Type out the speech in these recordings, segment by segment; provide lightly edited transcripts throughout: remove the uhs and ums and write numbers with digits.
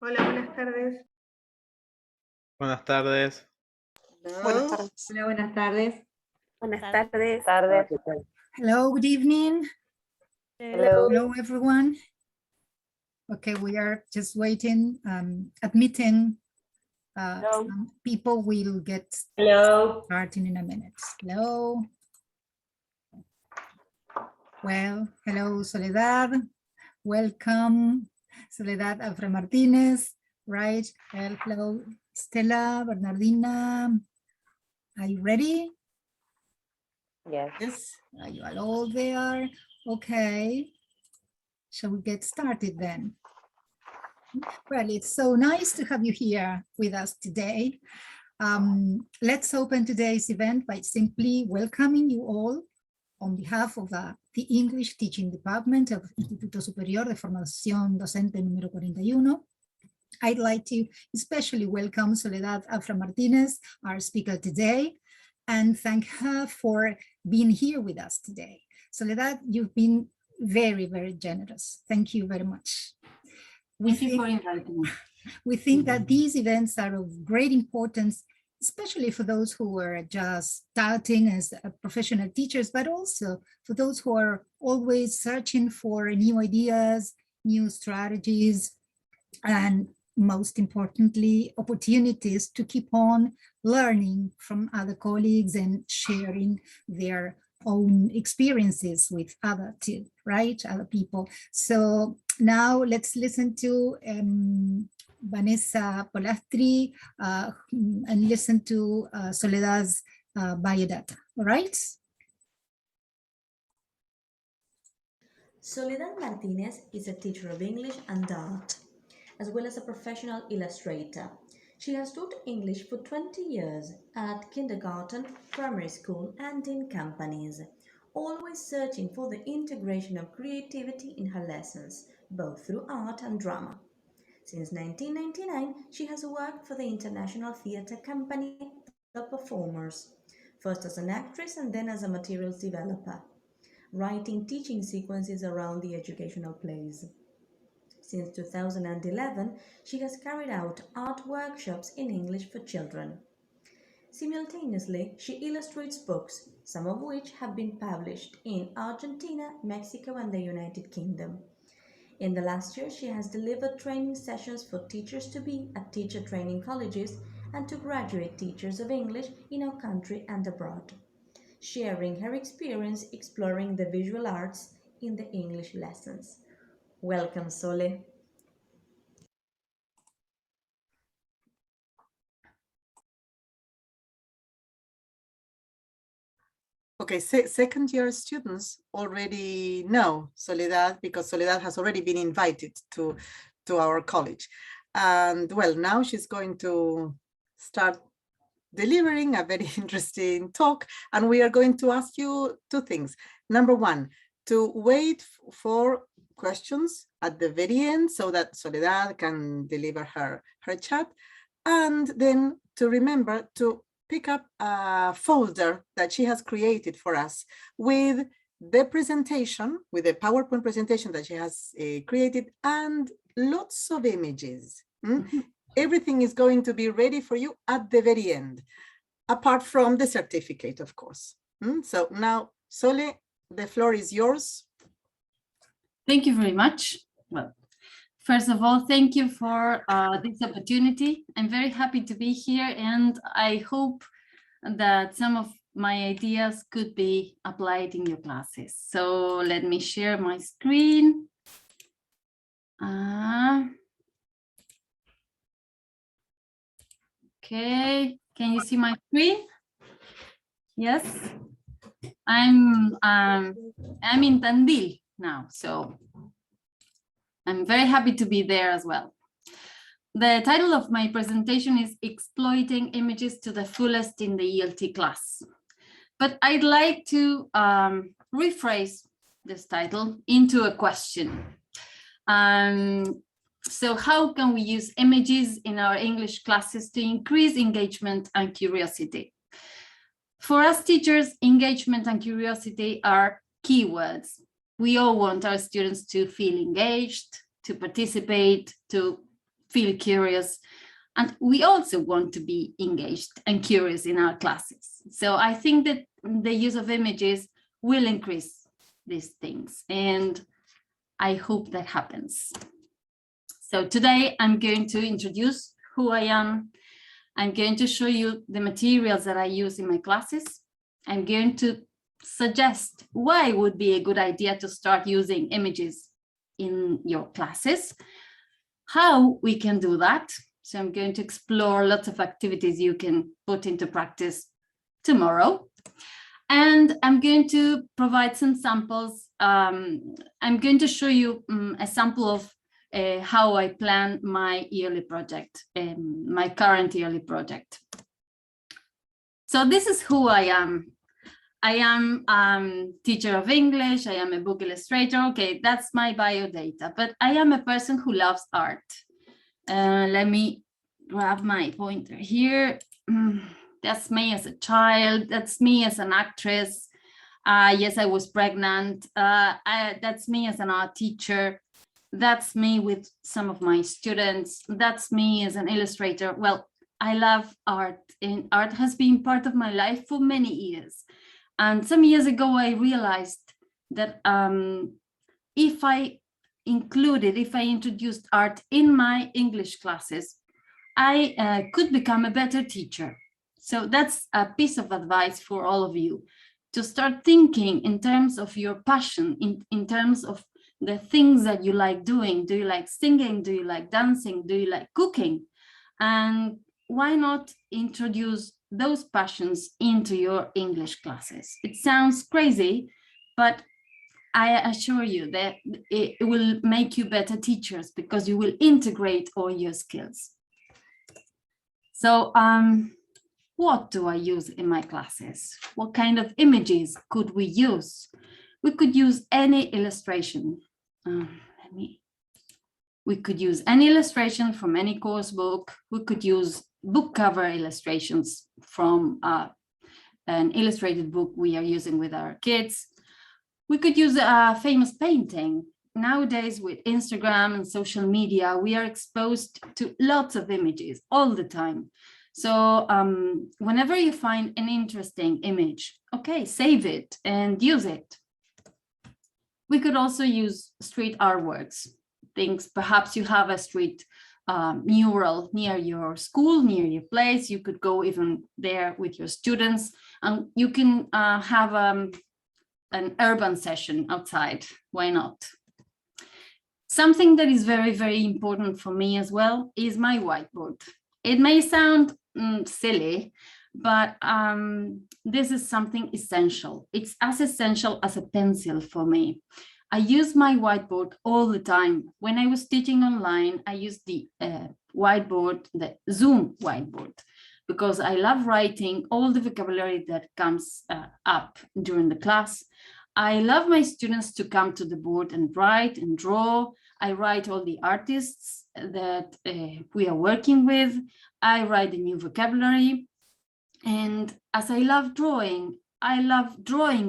Hola, buenas tardes. Buenas tardes. Buenas tardes. Hola, buenas tardes. Buenas tardes. Hello, good evening. Hello. Hello, everyone. Okay, we are just waiting, admitting some people will get starting in a minute. Hello. Well, hello, Soledad. Welcome, Soledad Afra Martinez, right? Hello, Stella, Bernardina. Are you ready? Yes. Are you all there? Okay. Shall we get started then? Well, it's so nice to have you here with us today. Let's open today's event by simply welcoming you all on behalf of the English Teaching Department of Instituto Superior de Formación Docente número 41. I'd like to especially welcome Soledad Afra Martinez, our speaker today, and thank her for being here with us today. Soledad, you've been very, very generous. Thank you very much. Thank you for inviting me. We think that these events are of great importance, especially for those who are just starting as professional teachers, but also for those who are always searching for new ideas, new strategies, and most importantly, opportunities to keep on learning from other colleagues and sharing their own experiences with other people. So now let's listen to Vanessa Polastri and listen to Soledad's biodata, all right? Soledad Martinez is a teacher of English and art, as well as a professional illustrator. She has taught English for 20 years at kindergarten, primary school, and in companies, always searching for the integration of creativity in her lessons, both through art and drama. Since 1999, she has worked for the international theatre company The Performers, first as an actress and then as a materials developer, writing teaching sequences around the educational plays. Since 2011, she has carried out art workshops in English for children. Simultaneously, she illustrates books, some of which have been published in Argentina, Mexico, and the United Kingdom. In the last year, she has delivered training sessions for teachers to be at teacher training colleges and to graduate teachers of English in our country and abroad, sharing her experience exploring the visual arts in the English lessons. Welcome, Sole. Okay, second year students already know Soledad because Soledad has already been invited to our college. And well, now she's going to start delivering a very interesting talk. And we are going to ask you two things. Number one, to wait for questions at the very end so that Soledad can deliver her chat. And then to remember to pick up a folder that she has created for us with the presentation, with the PowerPoint presentation that she has created and lots of images. Everything is going to be ready for you at the very end, apart from the certificate, of course. So now, Sole, the floor is yours. Thank you very much. Well, first of all, thank you for this opportunity. I'm very happy to be here, and I hope that some of my ideas could be applied in your classes. So let me share my screen. Okay, can you see my screen? Yes, I'm in Tandil now, so I'm very happy to be there as well. The title of my presentation is Exploiting Images to the Fullest in the ELT Class. But I'd like to rephrase this title into a question. So how can we use images in our English classes to increase engagement and curiosity? For us teachers, engagement and curiosity are keywords. We all want our students to feel engaged, to participate, to feel curious. And we also want to be engaged and curious in our classes. So I think that the use of images will increase these things, and I hope that happens. So today I'm going to introduce who I am. I'm going to show you the materials that I use in my classes. I'm going to suggest why it would be a good idea to start using images in your classes, how we can do that. So I'm going to explore lots of activities you can put into practice tomorrow. And I'm going to provide some samples. I'm going to show you a sample of how I plan my yearly project, my current yearly project. So this is who I am. I am teacher of English. I am a book illustrator. Okay, that's my bio data, but I am a person who loves art. Let me grab my pointer here. That's me as a child. That's me as an actress. Yes, I was pregnant. That's me as an art teacher. That's me with some of my students. That's me as an illustrator. Well, I love art, and art has been part of my life for many years. And some years ago, I realized that if I introduced art in my English classes, I could become a better teacher. So that's a piece of advice for all of you, to start thinking in terms of your passion, in terms of the things that you like doing. Do you like singing? Do you like dancing? Do you like cooking? And why not introduce those passions into your English classes? It sounds crazy, but I assure you that it will make you better teachers, because you will integrate all your skills. So what do I use in my classes? What kind of images could we use? We could use any illustration. We could use any illustration from any course book. We could use book cover illustrations from an illustrated book we are using with our kids. We could use a famous painting. Nowadays, with Instagram and social media, we are exposed to lots of images all the time. So whenever you find an interesting image, okay, save it and use it. We could also use street artworks. Things, perhaps you have a street mural near your school, near your place. You could go even there with your students, and you can have an urban session outside. Why not? Something that is very, very important for me as well is my whiteboard. It may sound silly, but this is something essential. It's as essential as a pencil for me. I use my whiteboard all the time. When I was teaching online, I used the whiteboard, the Zoom whiteboard, because I love writing all the vocabulary that comes up during the class. I love my students to come to the board and write and draw. I write all the artists that we are working with. I write the new vocabulary. And as I love drawing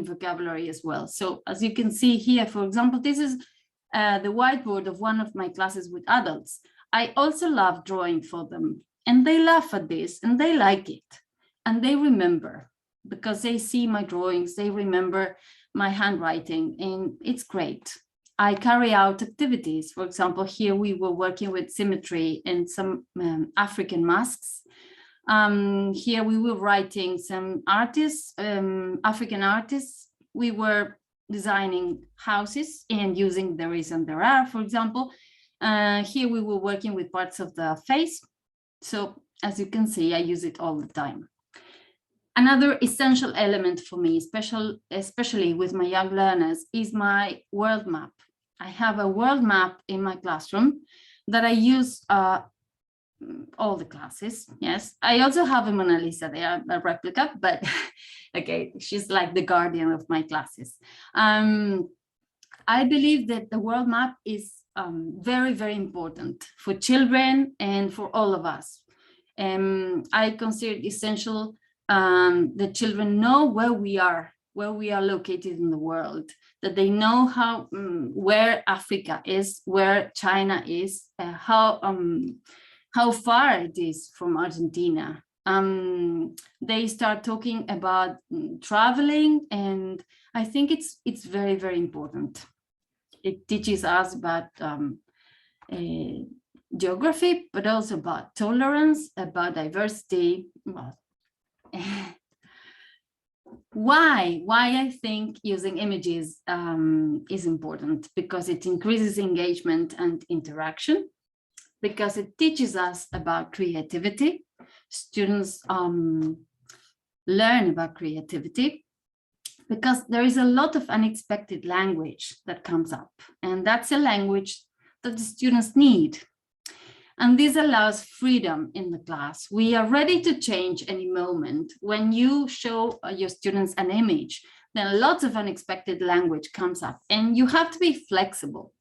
vocabulary as well. So as you can see here, for example, this is the whiteboard of one of my classes with adults. I also love drawing for them, and they laugh at this and they like it, and they remember, because they see my drawings, they remember my handwriting, and it's great. I carry out activities. For example, here we were working with symmetry and some African masks. Here we were writing some artists, African artists. We were designing houses and using there is and there are, for example. Here we were working with parts of the face. So as you can see, I use it all the time. Another essential element for me, especially with my young learners, is my world map. I have a world map in my classroom that I use all the classes. Yes, I also have a Mona Lisa there, a replica, but okay, she's like the guardian of my classes. I believe that the world map is very, very important for children and for all of us. I consider it essential that children know where we are where we are located in the world, that they know how where Africa is, where China is, how far it is from Argentina. They start talking about traveling, and I think it's very, very important. It teaches us about geography, but also about tolerance, about diversity. Well, why I think using images is important? Because it increases engagement and interaction, because it teaches us about creativity. Students learn about creativity, because there is a lot of unexpected language that comes up, and that's a language that the students need. And this allows freedom in the class. We are ready to change any moment. When you show your students an image, then lots of unexpected language comes up, and you have to be flexible.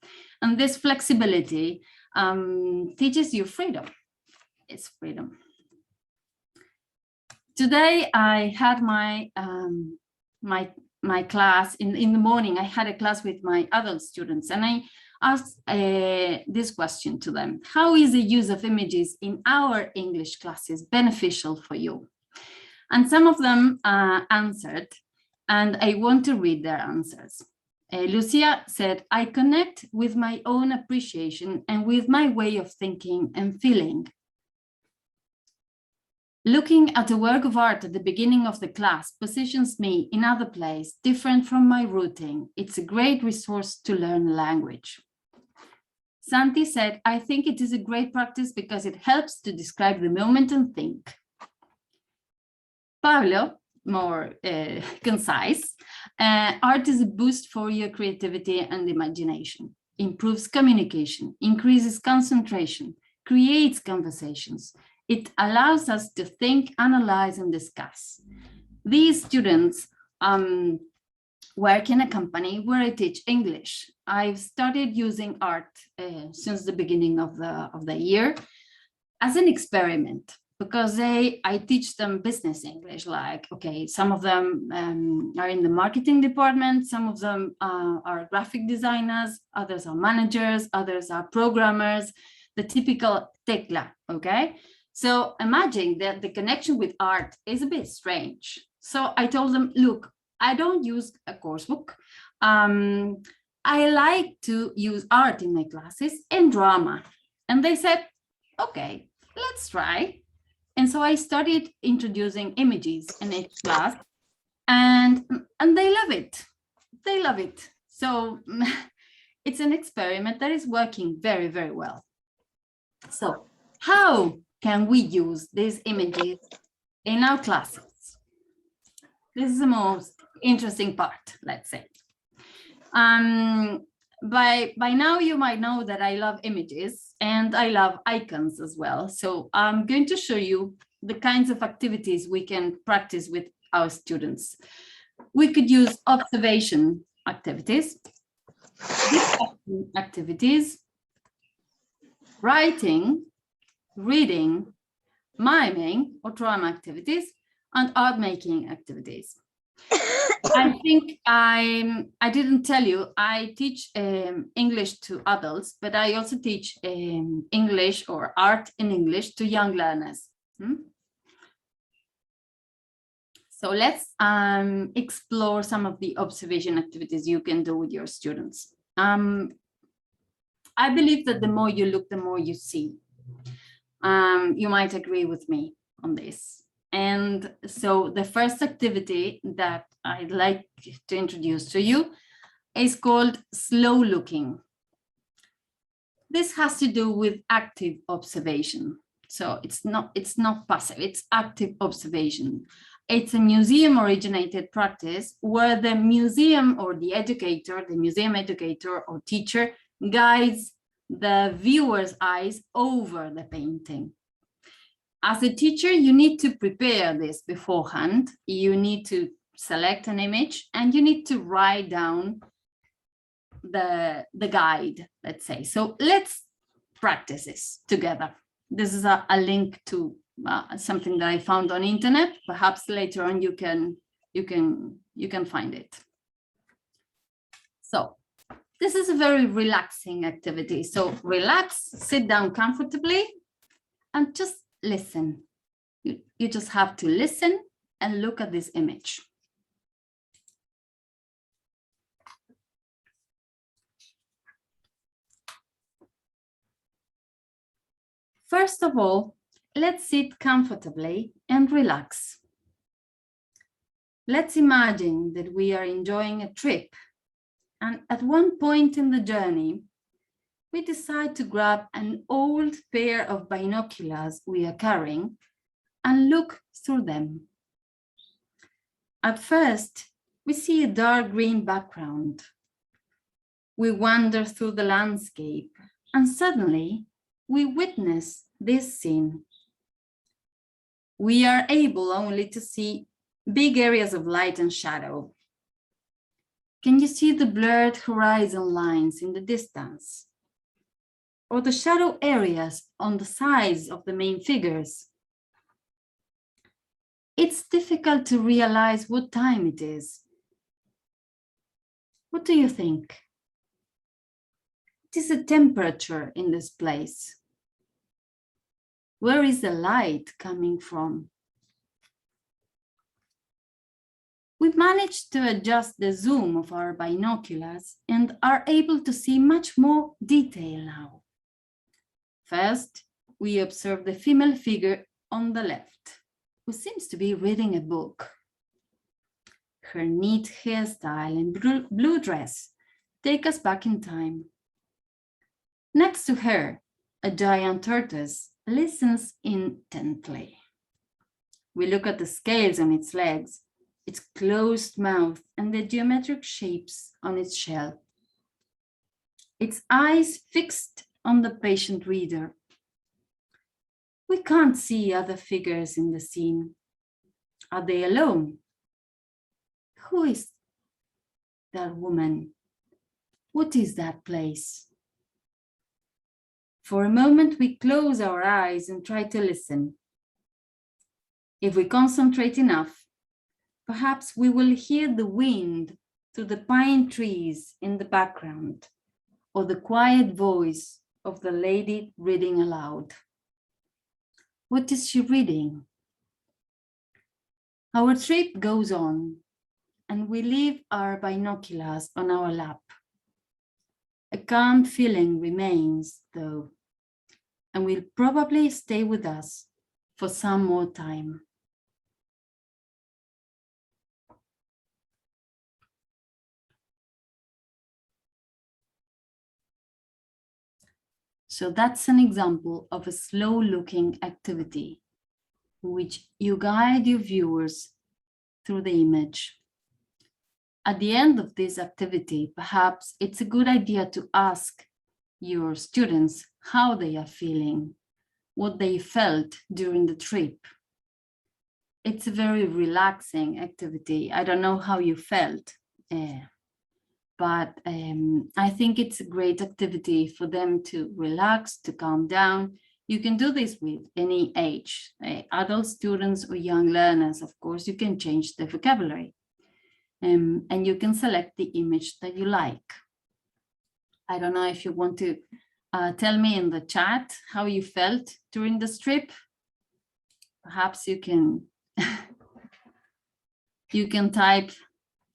And this flexibility teaches you freedom. It's freedom. Today I had my class in the morning. I had a class with my adult students, and I asked this question to them: how is the use of images in our English classes beneficial for you? And some of them answered, and I want to read their answers. Lucia said, I connect with my own appreciation and with my way of thinking and feeling. Looking at a work of art at the beginning of the class positions me in other place, different from my routine. It's a great resource to learn a language. Santi said, I think it is a great practice because it helps to describe the moment and think. Pablo, more concise, art is a boost for your creativity and imagination, improves communication, increases concentration, creates conversations. It allows us to think, analyze, and discuss. These students work in a company where I teach English. I've started using art since the beginning of the year as an experiment, because I teach them business English. Like, okay, some of them are in the marketing department, some of them are graphic designers, others are managers, others are programmers, the typical tecla, okay? So imagine that the connection with art is a bit strange. So I told them, look, I don't use a course book. I like to use art in my classes and drama. And they said, okay, let's try. And so I started introducing images in each class, and they love it. They love it. So it's an experiment that is working very, very well. So how can we use these images in our classes? This is the most interesting part, let's say. By now you might know that I love images and I love icons as well. So I'm going to show you the kinds of activities we can practice with our students. We could use observation activities, discussion activities, writing, reading, miming or drama activities, and art making activities. I think I didn't tell you, I teach English to adults, but I also teach English or art in English to young learners. So let's explore some of the observation activities you can do with your students. I believe that the more you look, the more you see. You might agree with me on this. And so the first activity that I'd like to introduce to you is called slow looking. This has to do with active observation. So it's not passive, it's active observation. It's a museum originated practice where the museum or the educator, the museum educator or teacher guides the viewer's eyes over the painting. As a teacher, you need to prepare this beforehand. You need to select an image and you need to write down the guide, let's say. So let's practice this together. This is a link to something that I found on internet. Perhaps later on you can you can find it. So this is a very relaxing activity. So relax, sit down comfortably, and just listen. You just have to listen and look at this image. First of all, let's sit comfortably and relax. Let's imagine that we are enjoying a trip, and at one point in the journey, we decide to grab an old pair of binoculars we are carrying and look through them. At first, we see a dark green background. We wander through the landscape, and suddenly we witness this scene. We are able only to see big areas of light and shadow. Can you see the blurred horizon lines in the distance? Or the shadow areas on the sides of the main figures? It's difficult to realize what time it is. What do you think? What is the temperature in this place? Where is the light coming from? We've managed to adjust the zoom of our binoculars and are able to see much more detail now. First, we observe the female figure on the left, who seems to be reading a book. Her neat hairstyle and blue dress take us back in time. Next to her, a giant tortoise listens intently. We look at the scales on its legs, its closed mouth, and the geometric shapes on its shell. Its eyes fixed on the patient reader. We can't see other figures in the scene. Are they alone? Who is that woman? What is that place? For a moment, we close our eyes and try to listen. If we concentrate enough, perhaps we will hear the wind through the pine trees in the background, or the quiet voice of the lady reading aloud. What is she reading? Our trip goes on, and we leave our binoculars on our lap. A calm feeling remains, though, and will probably stay with us for some more time. So that's an example of a slow-looking activity in which you guide your viewers through the image. At the end of this activity, perhaps it's a good idea to ask your students how they are feeling, what they felt during the trip. It's a very relaxing activity. I don't know how you felt, but I think it's a great activity for them to relax, to calm down. You can do this with any age, adult students or young learners. Of course, you can change the vocabulary. And you can select the image that you like. I don't know if you want to tell me in the chat how you felt during this trip. Perhaps you can you can type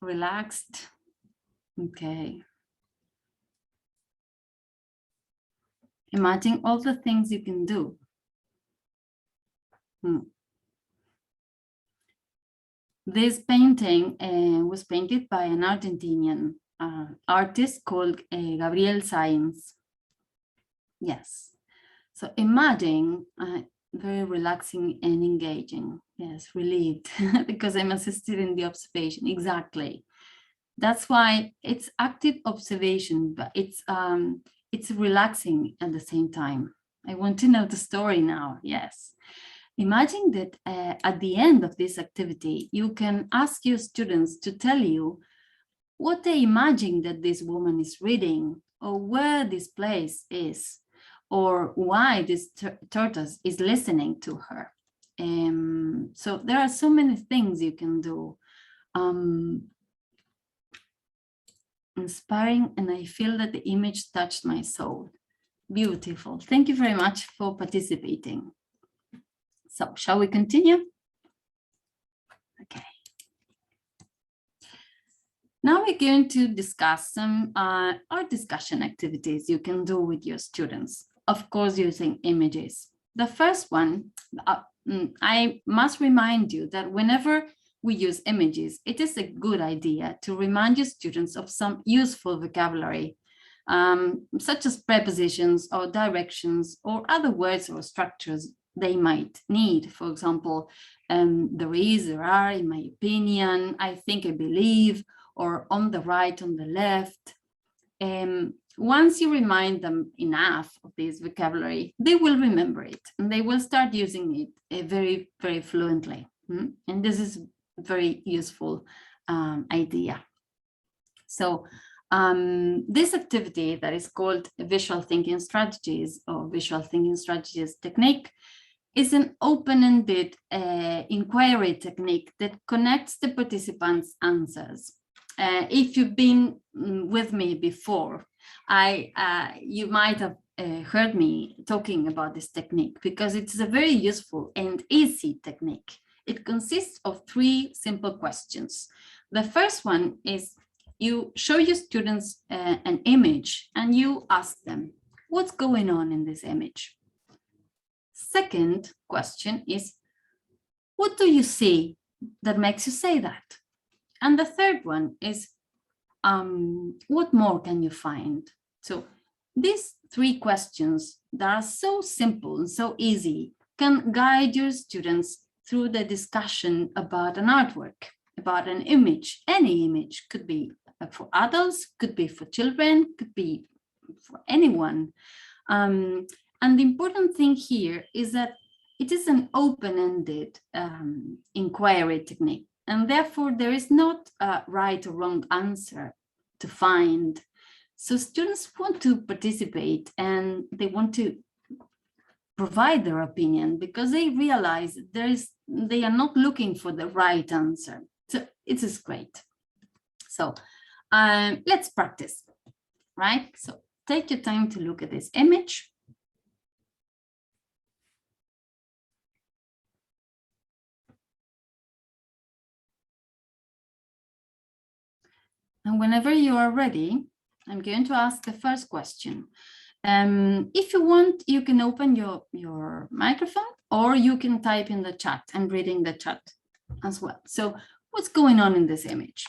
relaxed. Okay. Imagine all the things you can do. This painting was painted by an Argentinian artist called Gabriel Sáenz. Yes. So imagine very relaxing and engaging. Yes, relieved because I'm assisted in the observation. Exactly. That's why it's active observation, but it's relaxing at the same time. I want to know the story now. Yes. Imagine that at the end of this activity, you can ask your students to tell you what they imagine that this woman is reading, or where this place is, or why this tortoise is listening to her. So there are so many things you can do. inspiring, and I feel that the image touched my soul. Beautiful. Thank you very much for participating. So shall we continue? Okay. Now we're going to discuss some art discussion activities you can do with your students, of course, using images. The first one, I must remind you that whenever we use images, it is a good idea to remind your students of some useful vocabulary, such as prepositions or directions or other words or structures they might need. For example, there is, there are, in my opinion, I think, I believe, or on the right, on the left. Once you remind them enough of this vocabulary, they will remember it and they will start using it very, very fluently. And this is a very useful idea. So this activity that is called visual thinking strategies or visual thinking strategies technique is an open-ended inquiry technique that connects the participants' answers. If you've been with me before, you might have heard me talking about this technique because it's a very useful and easy technique. It consists of 3 simple questions. The first one is you show your students an image and you ask them, what's going on in this image? Second question is, what do you see that makes you say that? And the third one is, what more can you find? So these 3 questions that are so simple and so easy can guide your students through the discussion about an artwork, about an image. Any image could be for adults, could be for children, could be for anyone. And the important thing here is that it is an open-ended inquiry technique. And therefore, there is not a right or wrong answer to find. So students want to participate and they want to provide their opinion because they realize they are not looking for the right answer. So it is great. So let's practice, right? So take your time to look at this image. And whenever you are ready, I'm going to ask the first question. If you want, you can open your microphone or you can type in the chat. I'm reading the chat as well. So what's going on in this image?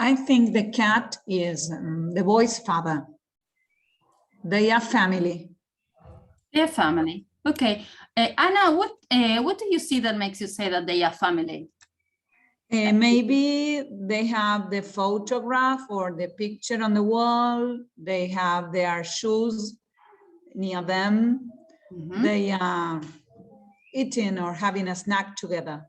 I think the cat is the boy's father. They are family. They're family. Okay. Anna, what do you see that makes you say that they are family? Maybe they have the photograph or the picture on the wall. They have their shoes near them. Mm-hmm. They are eating or having a snack together.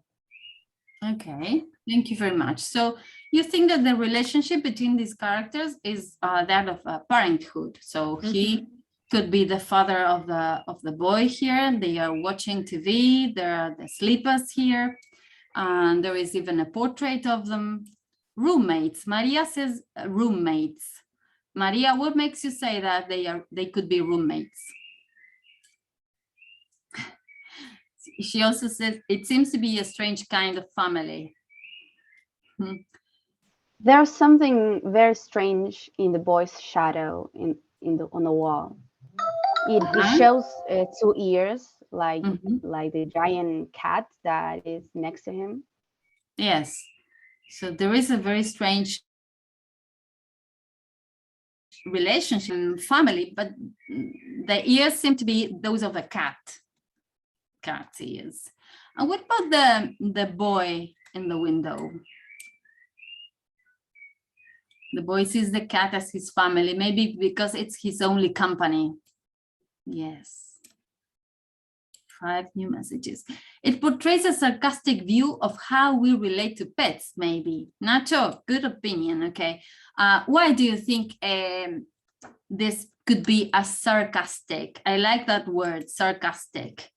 Okay, thank you very much. So you think that the relationship between these characters is that of parenthood. So he could be the father of the boy here. They are watching TV. There are the sleepers here. And there is even a portrait of them. Roommates. Maria says roommates. Maria, what makes you say that they could be roommates? She also says it seems to be a strange kind of family. There's something very strange in the boy's shadow on the wall. It shows 2 ears, like the giant cat that is next to him. Yes. So there is a very strange relationship in family, but the ears seem to be those of a cat. Cat's ears. And what about the boy in the window? The boy sees the cat as his family, maybe because it's his only company. Yes. 5 new messages. It portrays a sarcastic view of how we relate to pets, maybe. Nacho, good opinion, okay. Why do you think this could be a sarcastic? I like that word, sarcastic.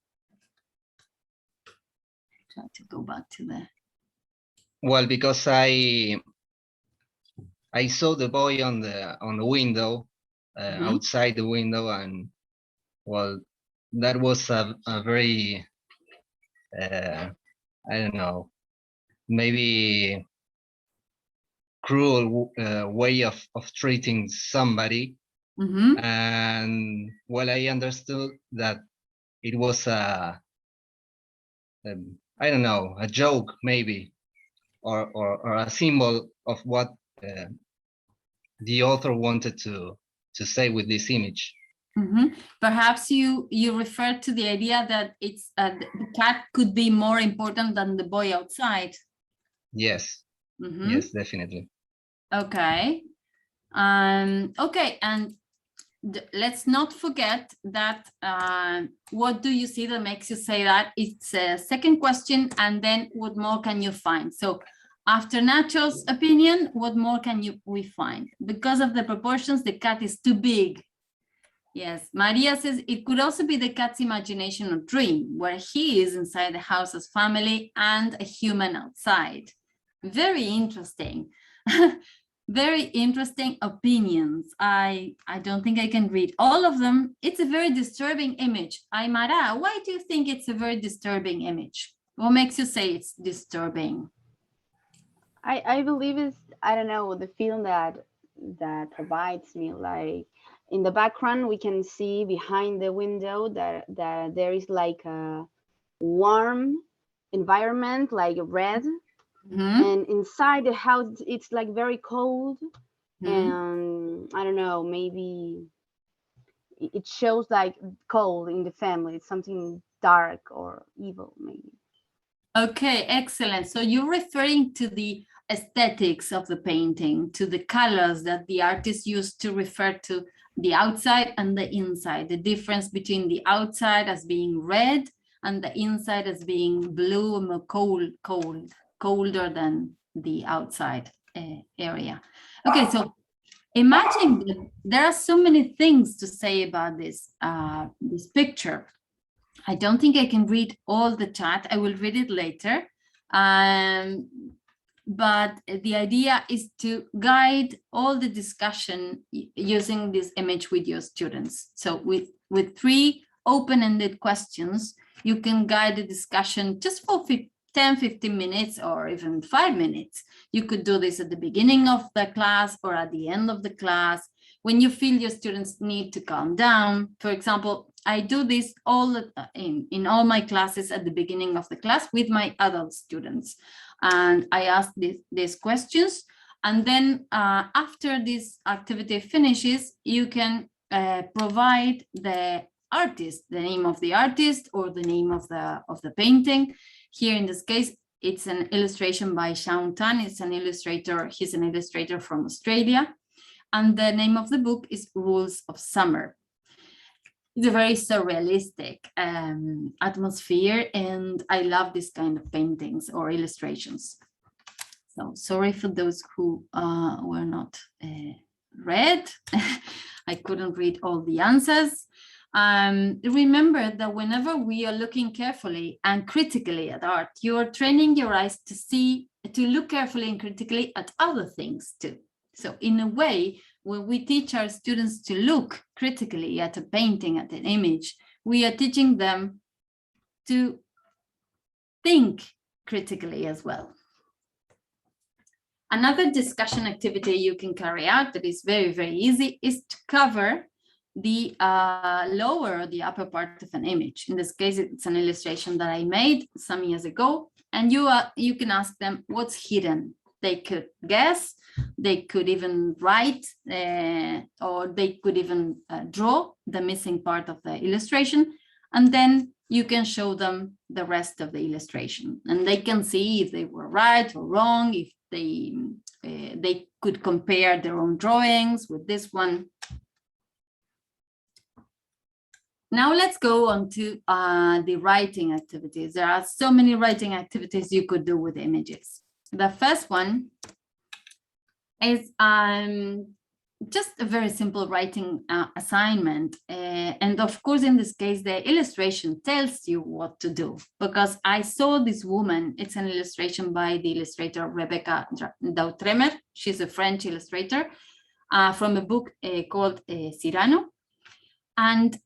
Try to go back to the... Well, because I saw the boy on the window, outside the window, and well, that was a very I don't know, maybe cruel way of treating somebody. And well, I understood that it was I don't know, a joke maybe, or a symbol of what the author wanted to say with this image. Perhaps you refer to the idea that it's the cat could be more important than the boy outside. Yes. Yes, definitely. Okay. Okay, and let's not forget that what do you see that makes you say that? It's a second question, and then what more can you find? So after Nacho's opinion, what more can we find? Because of the proportions, the cat is too big. Yes, Maria says it could also be the cat's imagination or dream, where he is inside the house as family and a human outside. Very interesting. Very interesting opinions. I don't think I can read all of them. It's a very disturbing image. Aymara, why do you think it's a very disturbing image? What makes you say it's disturbing? I believe it's, I don't know, the feeling that provides me. Like in the background, we can see behind the window that there is like a warm environment, like red. And inside the house, it's like very cold. And I don't know, maybe it shows like cold in the family. It's something dark or evil, maybe. Okay, excellent. So you're referring to the aesthetics of the painting, to the colors that the artist used to refer to the outside and the inside, the difference between the outside as being red and the inside as being blue and colder than the outside area. Okay, so imagine that there are so many things to say about this this picture. I don't think I can read all the chat. I will read it later. But the idea is to guide all the discussion using this image with your students. So with 3 open-ended questions, you can guide the discussion just for 10-15 minutes or even 5 minutes. You could do this at the beginning of the class or at the end of the class when you feel your students need to calm down. For example, I do this in all my classes at the beginning of the class with my adult students. And I ask these questions. And then after this activity finishes, you can provide the artist, the name of the artist or the name of the painting. Here in this case, it's an illustration by Shaun Tan. It's an illustrator. He's an illustrator from Australia. And the name of the book is Rules of Summer. It's a very surrealistic atmosphere, and I love this kind of paintings or illustrations. So sorry for those who were not read. I couldn't read all the answers. Remember that whenever we are looking carefully and critically at art, you are training your eyes to look carefully and critically at other things too. So in a way, when we teach our students to look critically at a painting, at an image, we are teaching them to think critically as well. Another discussion activity you can carry out that is very, very easy is to cover the lower or the upper part of an image. In this case, it's an illustration that I made some years ago, and you can ask them what's hidden. They could guess, they could even write, or they could even draw the missing part of the illustration, and then you can show them the rest of the illustration, and they can see if they were right or wrong, if they could compare their own drawings with this one. Now let's go on to the writing activities. There are so many writing activities you could do with images. The first one is just a very simple writing assignment. And of course, in this case, the illustration tells you what to do, because I saw this woman. It's an illustration by the illustrator Rebecca Dautremer. She's a French illustrator from a book called Cyrano. And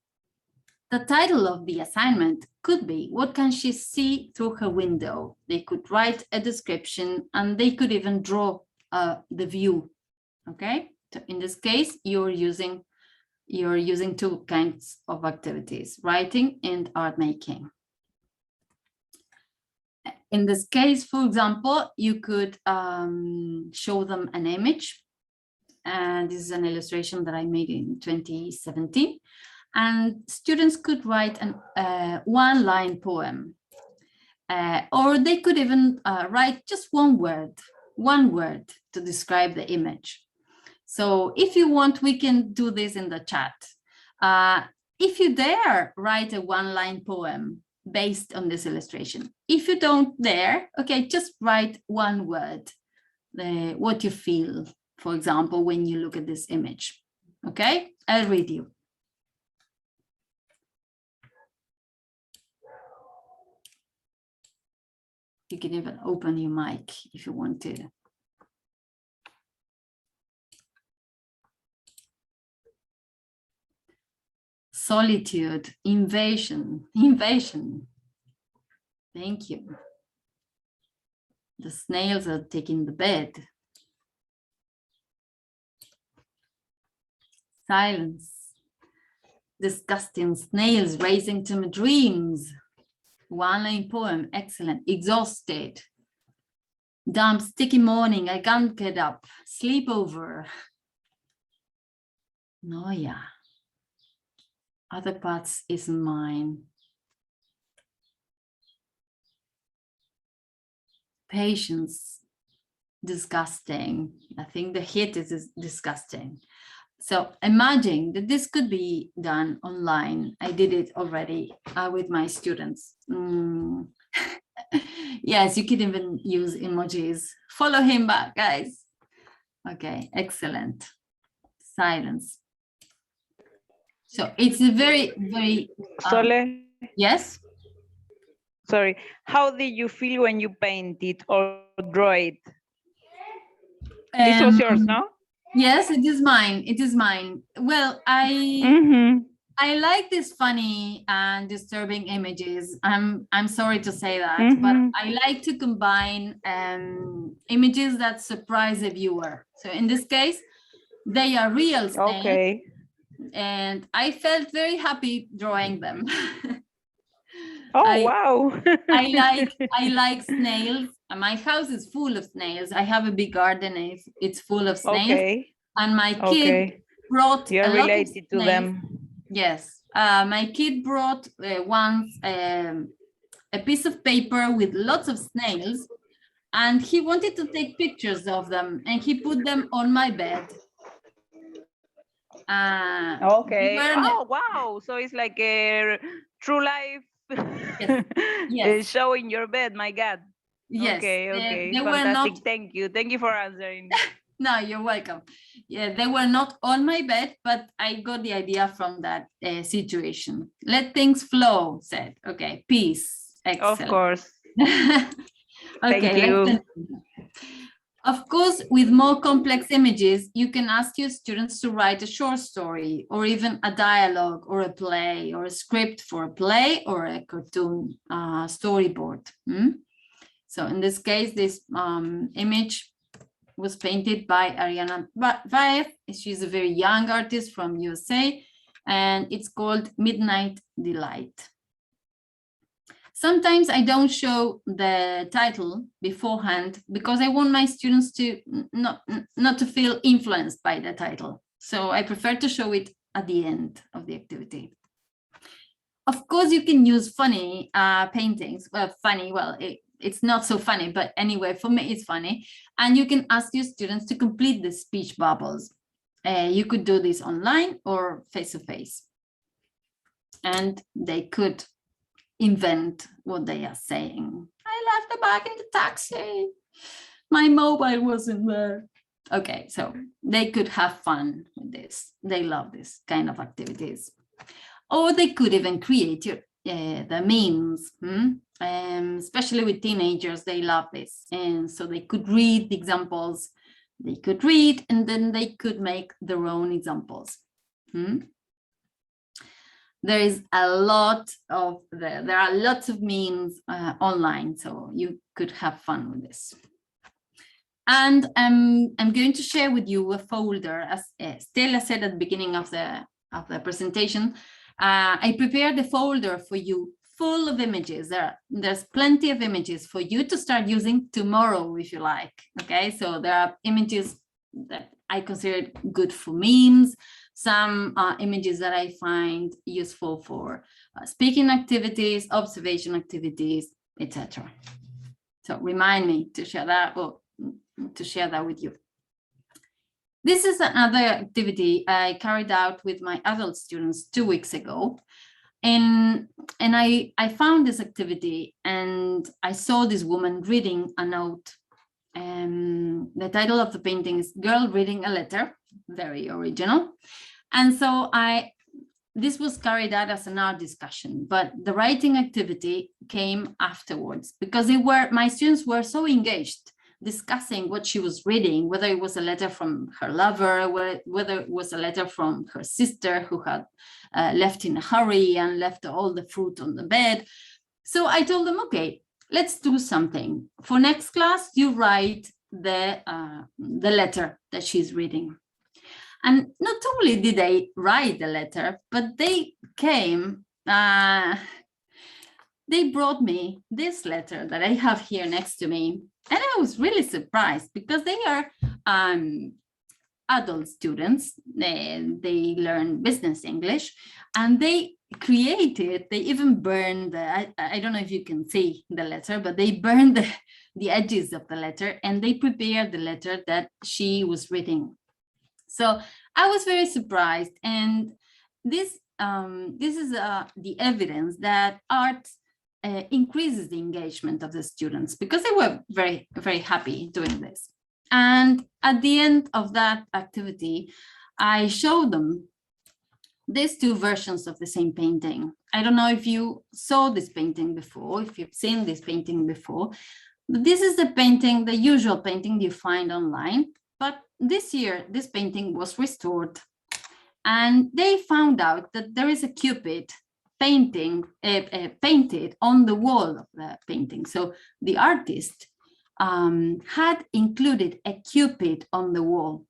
the title of the assignment could be, what can she see through her window? They could write a description and they could even draw the view, okay? So in this case, you're using two kinds of activities, writing and art making. In this case, for example, you could show them an image. And this is an illustration that I made in 2017. And students could write an one-line poem. Or they could even write just one word to describe the image. So if you want, we can do this in the chat. If you dare, write a one-line poem based on this illustration. If you don't dare, okay, just write one word, what you feel, for example, when you look at this image. Okay, I'll read you. You can even open your mic if you want to. Solitude, invasion. Thank you. The snails are taking the bed. Silence. Disgusting snails racing to my dreams. One-line poem, excellent. Exhausted. Damp, sticky morning, I can't get up. Sleepover. No, yeah. Other parts isn't mine. Patience. Disgusting. I think the hit is disgusting. So imagine that this could be done online. I did it already with my students. Yes, you can even use emojis. Follow him back, guys. Okay, excellent. Silence. So it's a very, very... Sole? Yes? Sorry. How did you feel when you painted or draw it? This was yours, no? Yes, it is mine. It is mine. Well, I like these funny and disturbing images. I'm sorry to say that, but I like to combine images that surprise the viewer. So in this case, they are real snails. Okay. And I felt very happy drawing them. Wow. I like snails. My house is full of snails. I have a big garden. It's full of snails. Okay. And my kid brought You're related to them. Yes. My kid brought once a piece of paper with lots of snails, and he wanted to take pictures of them, and he put them on my bed. Okay. Oh, wow. So it's like a true life yes. show in your bed. My God. Yes. Okay. They Fantastic. were not... Thank you for answering. No, you're welcome. Yeah, they were not on my bed, but I got the idea from that situation. Let things flow, said. Okay, peace. Excellent. Of course. Okay, Thank you. Of course, with more complex images, you can ask your students to write a short story or even a dialogue or a play or a script for a play or a cartoon storyboard. So in this case, this image was painted by Ariana Vaev. She's a very young artist from USA, and it's called Midnight Delight. Sometimes I don't show the title beforehand because I want my students to not to feel influenced by the title. So I prefer to show it at the end of the activity. Of course, you can use funny paintings. Well, funny, well, it's not so funny, but anyway, for me, it's funny. And you can ask your students to complete the speech bubbles. You could do this online or face-to-face. and they could invent what they are saying. I left the bag in the taxi. My mobile wasn't there. Okay, so they could have fun with this. They love this kind of activities. Or they could even create the memes, especially with teenagers, they love this. And so they could read the examples, they could read, and then they could make their own examples. There is a lot of, there are lots of memes online, so you could have fun with this. And I'm going to share with you a folder, as Stella said at the beginning of the presentation. I prepared a folder for you full of images. There's plenty of images for you to start using tomorrow, if you like. Okay, so there are images that I consider good for memes, some images that I find useful for speaking activities, observation activities, etc. So remind me to share that, or to share that with you. This is another activity I carried out with my adult students 2 weeks ago. And I found this activity and I saw this woman reading a note. The title of the painting is Girl Reading a Letter, very original. And so this was carried out as an art discussion, but the writing activity came afterwards because my students were so engaged discussing what she was reading, whether it was a letter from her lover, whether it was a letter from her sister who had left in a hurry and left all the fruit on the bed. So I told them, okay, let's do something. For next class, you write the letter that she's reading. And not only did they write the letter, but they came, they brought me this letter that I have here next to me. And I was really surprised because they are adult students. They learn business English, and they even burned, I don't know if you can see the letter, but they burned the edges of the letter and they prepared the letter that she was reading. So I was very surprised. And this is the evidence that art increases the engagement of the students, because they were very, very happy doing this. And at the end of that activity, I showed them these two versions of the same painting. I don't know if you saw this painting before, if you've seen this painting before. This is the painting, the usual painting you find online. But this year, this painting was restored. And they found out that there is a Cupid painting painted on the wall of the painting. So the artist had included a Cupid on the wall.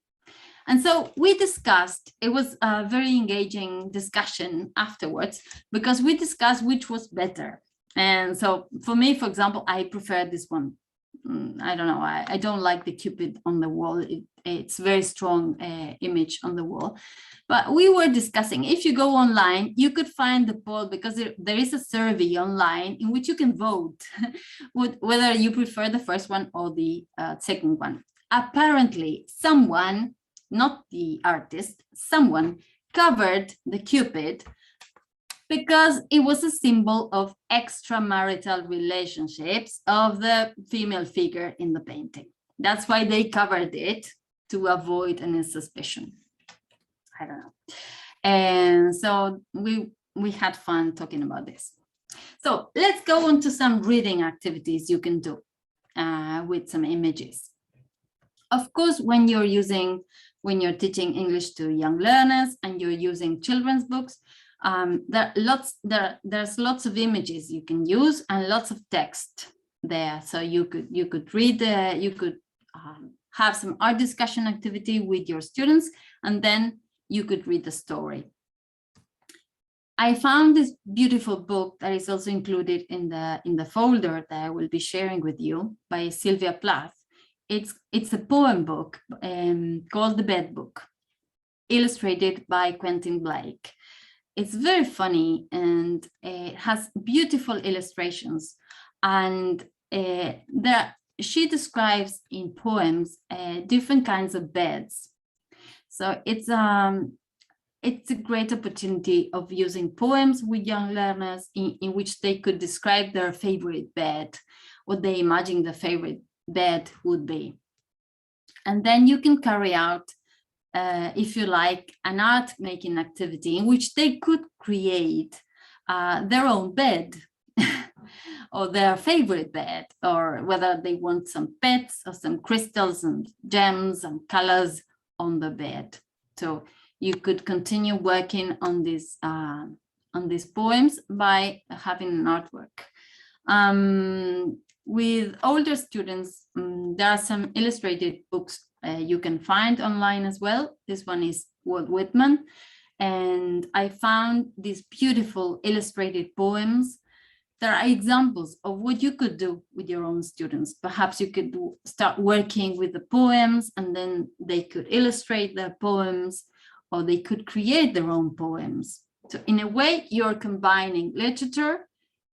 And so we discussed, it was a very engaging discussion afterwards, because we discussed which was better. And so for me, for example, I prefer this one. I don't know, I don't like the Cupid on the wall. It's very strong image on the wall. But we were discussing, if you go online, you could find the poll, because there is a survey online in which you can vote whether you prefer the first one or the second one. Apparently, someone, not the artist, someone covered the Cupid because it was a symbol of extramarital relationships of the female figure in the painting. That's why they covered it, to avoid any suspicion. I don't know. And so we had fun talking about this. So let's go on to some reading activities you can do with some images. Of course, when you're teaching English to young learners and you're using children's books, there's lots of images you can use and lots of text there. So you could read, you could have some art discussion activity with your students, and then you could read the story. I found this beautiful book that is also included in the folder that I will be sharing with you, by Sylvia Plath. It's a poem book called The Bed Book, illustrated by Quentin Blake. It's very funny and it has beautiful illustrations, and she describes in poems different kinds of beds. So it's it's a great opportunity of using poems with young learners in which they could describe their favorite bed, what they imagine the favorite bed would be. And then you can carry out, if you like, an art making activity in which they could create their own bed or their favorite bed, or whether they want some pets or some crystals and gems and colors on the bed. So you could continue working on these poems by having an artwork. With older students, there are some illustrated books you can find online as well. This one is Walt Whitman, and I found these beautiful illustrated poems. There are examples of what you could do with your own students. Perhaps you could start working with the poems, and then they could illustrate their poems, or they could create their own poems. So in a way, you're combining literature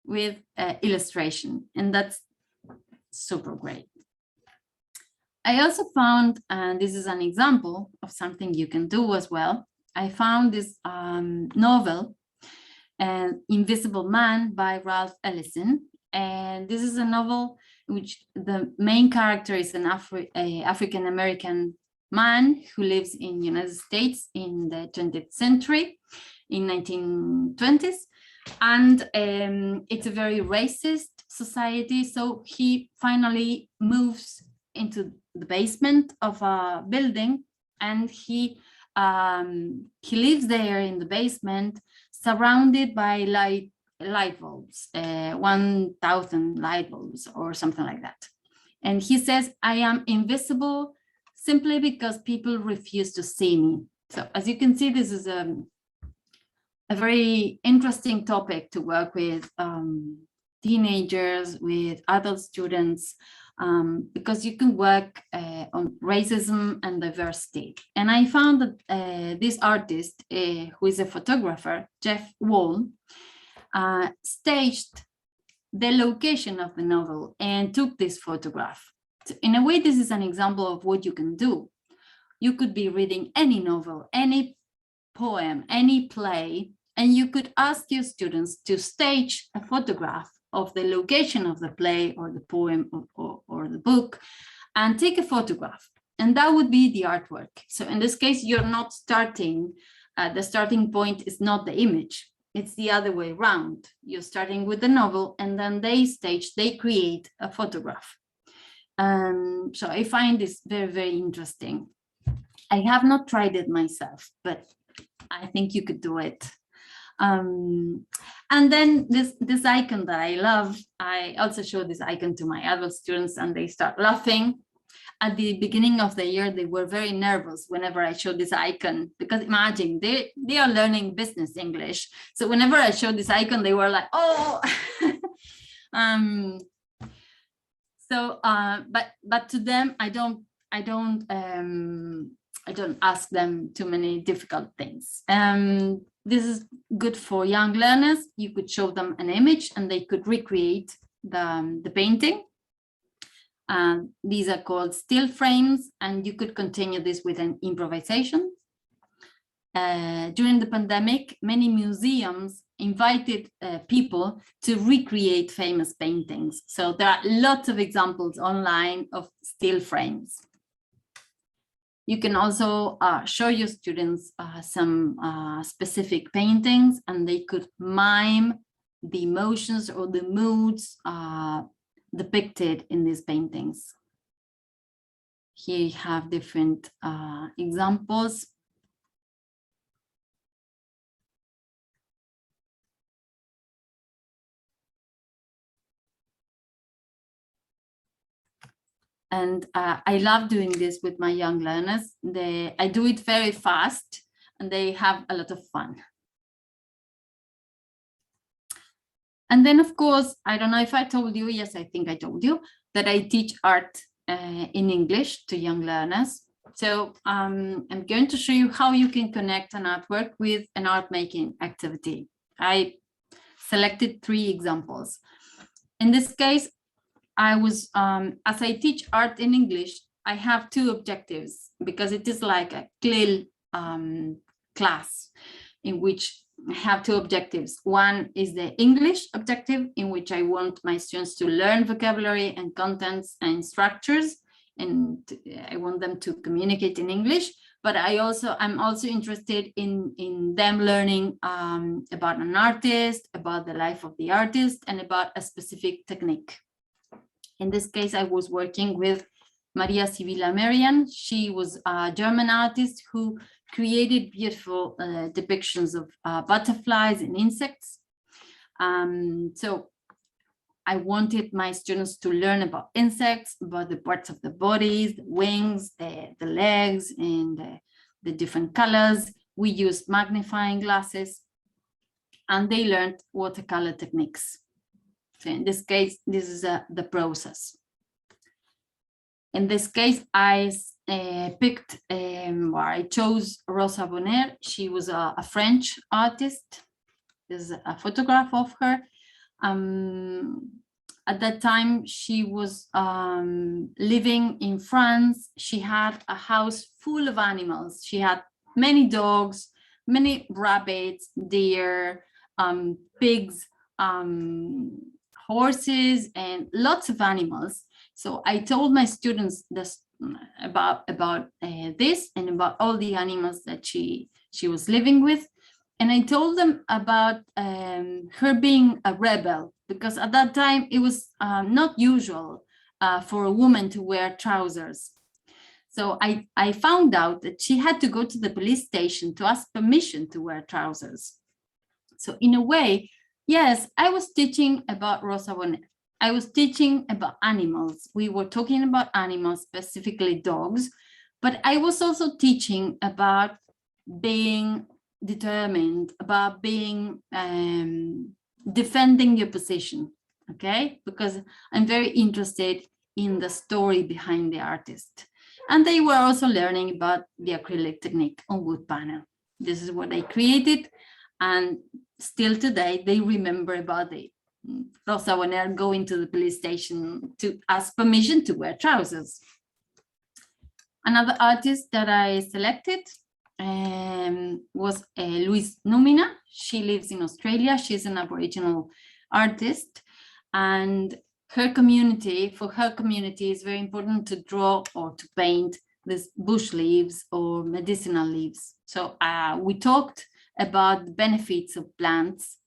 with illustration, and that's super great. I also found, and this is an example of something you can do as well, I found this novel, Invisible Man by Ralph Ellison. And this is a novel in which the main character is an African-American man who lives in the United States in the 20th century, in 1920s. And it's a very racist society. So he finally moves into the basement of a building, and he lives there in the basement, surrounded by light bulbs, 1,000 light bulbs or something like that. And he says, I am invisible simply because people refuse to see me. So as you can see, this is a very interesting topic to work with teenagers, with adult students, because you can work on racism and diversity. And I found that this artist, who is a photographer, Jeff Wall, staged the location of the novel and took this photograph. So in a way, this is an example of what you can do. You could be reading any novel, any poem, any play, and you could ask your students to stage a photograph of the location of the play or the poem or the book, and take a photograph. And that would be the artwork. So in this case, you're not starting, the starting point is not the image. It's the other way around. You're starting with the novel, and then they create a photograph. So I find this very, very interesting. I have not tried it myself, but I think you could do it. And then this icon that I love, I also show this icon to my adult students, and they start laughing. At the beginning of the year, they were very nervous whenever I showed this icon, because imagine they are learning business English. So whenever I showed this icon, they were like, oh. But to them, I don't ask them too many difficult things. This is good for young learners. You could show them an image and they could recreate the painting. These are called still frames, and you could continue this with an improvisation. During the pandemic, many museums invited people to recreate famous paintings. So there are lots of examples online of still frames. You can also show your students some specific paintings, and they could mime the emotions or the moods depicted in these paintings. Here you have different examples. And I love doing this with my young learners. I do it very fast, and they have a lot of fun. And then, of course, I don't know if I told you, yes, I think I told you, that I teach art in English to young learners. So I'm going to show you how you can connect an artwork with an art making activity. I selected 3 examples. In this case, I was, as I teach art in English, I have 2 objectives, because it is like a class in which I have two objectives. One is the English objective, in which I want my students to learn vocabulary and contents and structures, and I want them to communicate in English. But I'm also interested in them learning about an artist, about the life of the artist, and about a specific technique. In this case, I was working with Sevilla Marian. She was a German artist who created beautiful depictions of butterflies and insects. So I wanted my students to learn about insects, about the parts of the bodies, the wings, the legs, and the different colors. We used magnifying glasses, and they learned watercolor techniques. So in this case, this is the process. In this case, I chose Rosa Bonaire. She was a French artist. This is a photograph of her. At that time, she was living in France. She had a house full of animals. She had many dogs, many rabbits, deer, pigs, horses, and lots of animals. So I told my students this, about this and about all the animals that she was living with. And I told them about her being a rebel, because at that time it was not usual for a woman to wear trousers. So I found out that she had to go to the police station to ask permission to wear trousers. So in a way, yes, I was teaching about Rosa Bonaire. I was teaching about animals. We were talking about animals, specifically dogs, but I was also teaching about being determined, about being defending your position, okay? Because I'm very interested in the story behind the artist. And they were also learning about the acrylic technique on wood panel. This is what I created, and still today they remember about the Rosa Bonaire going to the police station to ask permission to wear trousers. Another artist that I selected was Louise Nomina. She lives in Australia. She's an Aboriginal artist, and for her community, it's very important to draw or to paint these bush leaves or medicinal leaves. So we talked about the benefits of plants,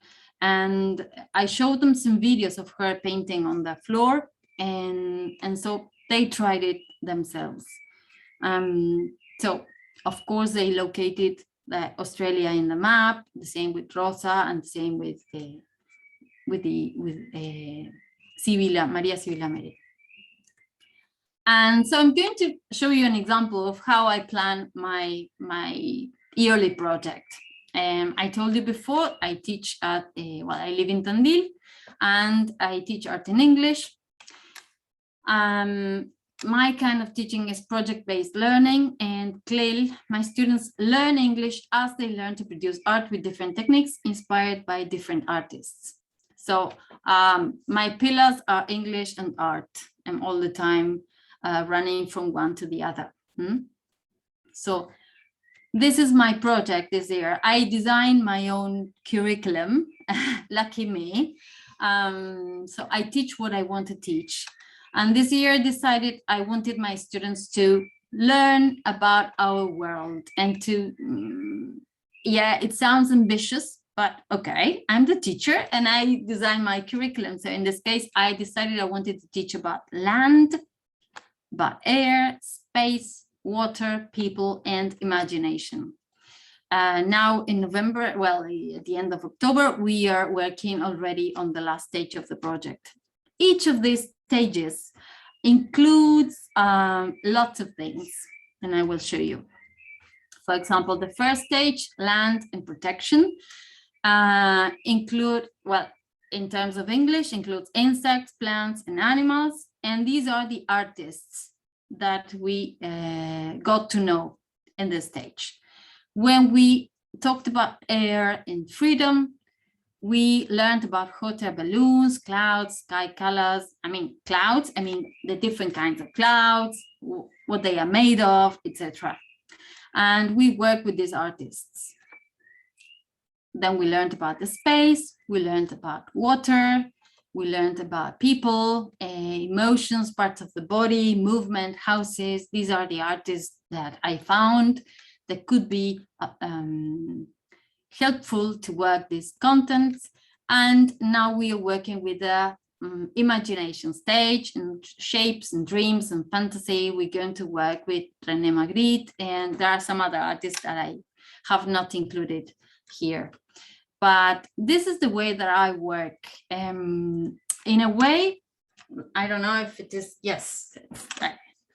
and I showed them some videos of her painting on the floor, and so they tried it themselves. So of course they located Australia in the map, the same with Rosa, and the same with Sevilla, Sevilla Marian. And so I'm going to show you an example of how I plan my yearly project. I told you before, I teach at, I live in Tandil, and I teach art in English. My kind of teaching is project-based learning, and clearly my students learn English as they learn to produce art with different techniques inspired by different artists. So my pillars are English and art. I'm all the time running from one to the other. So this is my project this year. I designed my own curriculum, lucky me. So I teach what I want to teach. And this year I decided I wanted my students to learn about our world and to, yeah, it sounds ambitious, but okay, I'm the teacher and I designed my curriculum. So in this case, I decided I wanted to teach about land, about air, space, water, people, and imagination. Now in November, well, at the end of October, we are working already on the last stage of the project. Each of these stages includes lots of things, and I will show you. For example, the first stage, land and protection, include, well, in terms of English, includes insects, plants, and animals. And these are the artists that we got to know in this stage. When we talked about air and freedom, we learned about hot air balloons, clouds, sky colors. Clouds, the different kinds of clouds, what they are made of, etc. And we work with these artists. Then we learned about the space, we learned about water, we learned about people, emotions, parts of the body, movement, houses. These are the artists that I found that could be helpful to work these contents. And now we are working with the imagination stage and shapes and dreams and fantasy. We're going to work with René Magritte, and there are some other artists that I have not included here. But this is the way that I work. In a way, I don't know if it is, yes,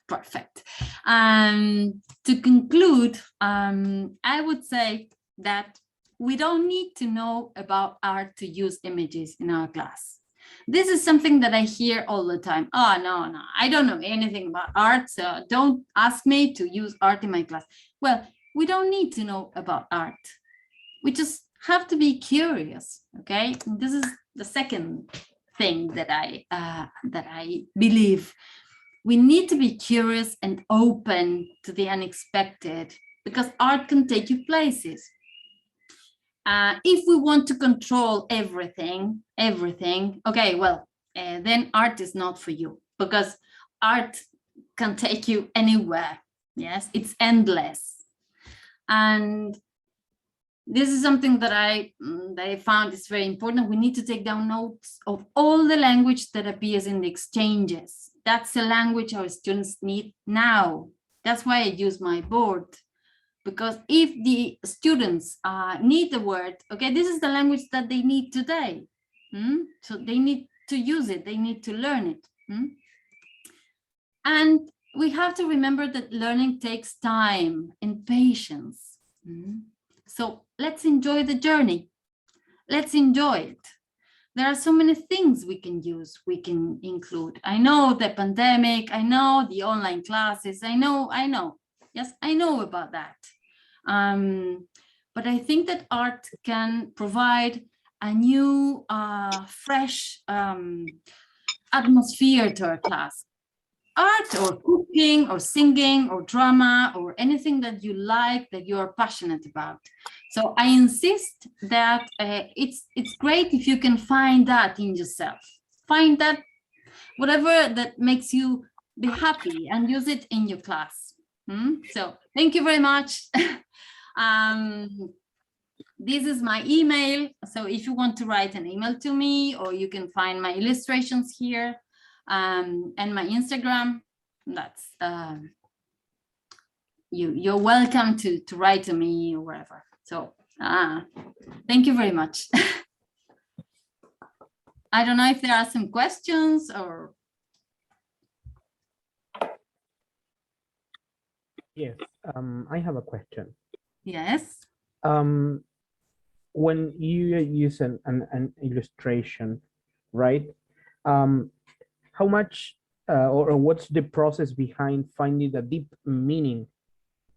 perfect. To conclude, I would say that we don't need to know about art to use images in our class. This is something that I hear all the time. Oh, no, I don't know anything about art, so don't ask me to use art in my class. Well, we don't need to know about art. We just have to be curious, okay? This is the second thing that I believe. We need to be curious and open to the unexpected, because art can take you places. If we want to control everything, okay, well, then art is not for you, because art can take you anywhere. Yes, it's endless. And this is something that I found is very important. We need to take down notes of all the language that appears in the exchanges. That's the language our students need now. That's why I use my board. Because if the students need the word, okay, this is the language that they need today. So they need to use it, they need to learn it. And we have to remember that learning takes time and patience. So let's enjoy the journey. Let's enjoy it. There are so many things we can use, we can include. I know the pandemic, I know the online classes, I know. Yes, I know about that. But I think that art can provide a new, fresh atmosphere to our class. Art or cooking or singing or drama or anything that you like, that you are passionate about. So I insist that it's great if you can find that in yourself. Find that, whatever that makes you be happy, and use it in your class. So thank you very much. This is my email. So if you want to write an email to me, or you can find my illustrations here. And my Instagram, that's you're welcome to write to me or wherever. So thank you very much. I don't know if there are some questions or. Yes, I have a question. Yes. When you use an illustration, right? How much or what's the process behind finding the deep meaning